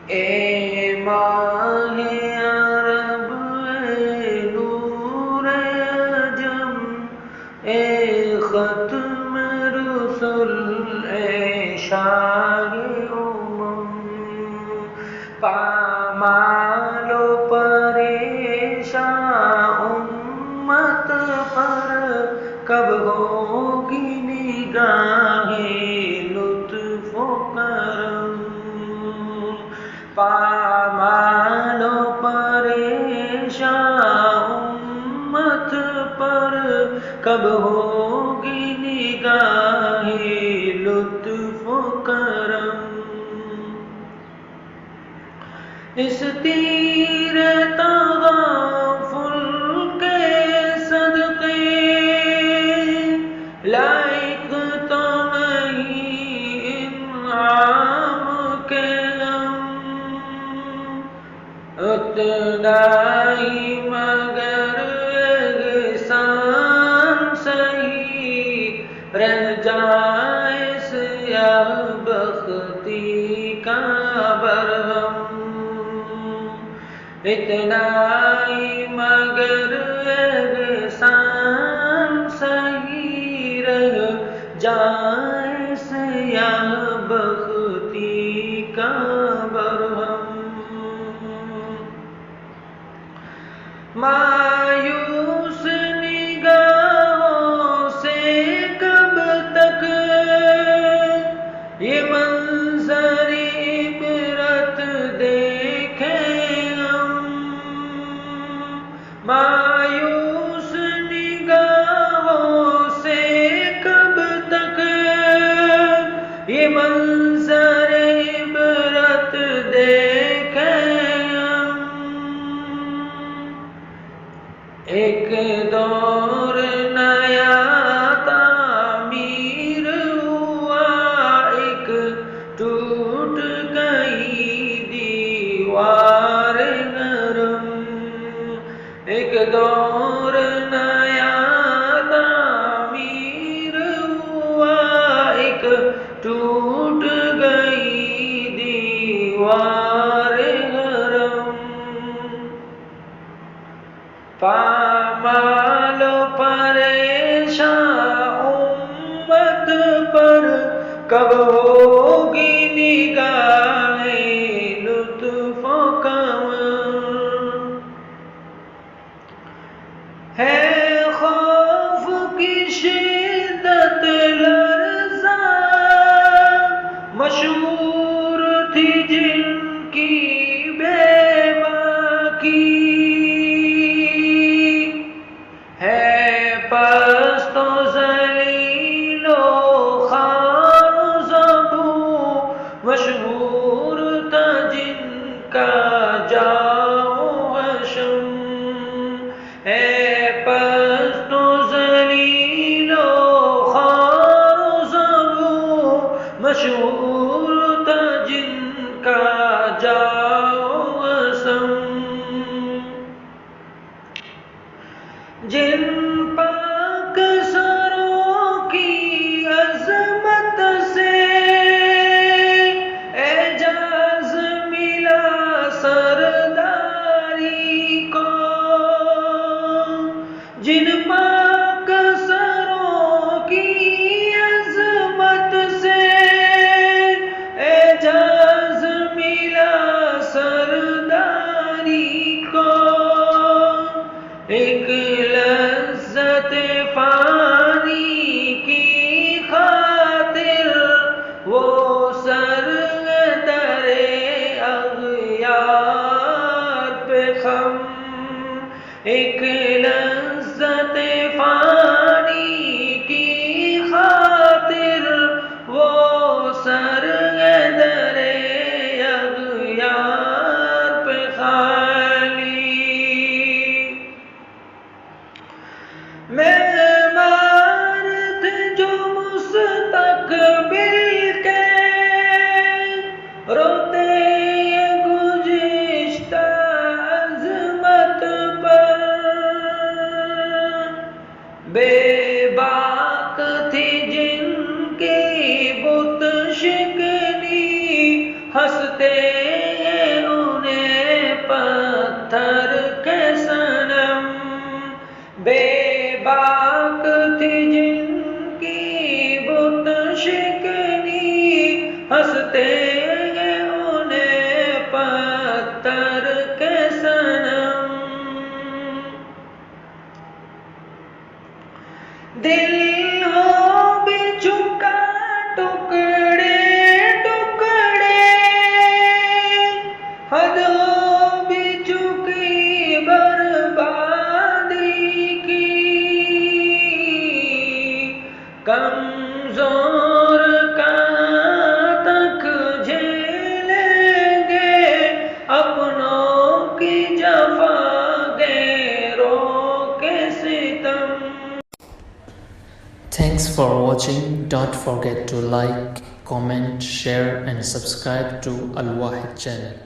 اے ماہ عرب اے نور عجم اے ختم رسل اے شاہ پامال و پریشاں امت پر کب ہوگی نگاہ لطف و کرم پامال و پریشاں امت پر کب ہوگی نگاہ لطف و کرم اس تیر تغافل کے صدقے لائق تو نہیں انعام کے ہم اتنا ہی مگر احسان سہی رہ جائے سیاہ بختی کا برہم اتنا ہی مگر احسان سہی رہ جائے سیاہ بختی کا برہم مایوس نگاہوں سے کب تک یہ منظر عبرت دیکھیں ہم مایوس نگاہوں سے کب تک یہ منظر عبرت دیکھیں ہم ایک دور نیا تعمیر ہوا ایک ٹوٹ گئی دیوار نرم ایک دور نیا تعمیر ہوا ایک ٹوٹ گئی دیوار نرم پامال و پریشاں امت پر کب ہوگی نگاہ لطف و کرم ہے خوف کی شدت لرزاں مشہور تھی جن کی بے باکی پست و ذلیل و خوار و زبوں مشہور تھا جن کا جاؤ حشم ہے پست و ذلیل و خوار و زبوں مشہور تھا جن کا جاؤ حشم جن پاک سروں کی عظمت سے اعجاز ملا سرداری کو جن پاک سروں کی عظمت سے اعجاز ملا سرداری کو ایک لذت فانی کی خاطر وہ سر در اغیار پہ خم ایک لذت فانی کی خاطر وہ سر در اغیار پہ معمار تھے جو مستقبل کے روتے یہ گزشتہ عظمت پر سکتے ہیں انہیں پتھر کے صنم. دل ہو بھی چکا ٹکڑے ٹکڑے، حد ہو بھی چکی بربادی کی، کمزور کہاں تک جھیلیں گے اپنوں کی جفا غیروں کے ستم. Thanks for watching. Don't forget to like, comment, share and subscribe to Al Wahid channel.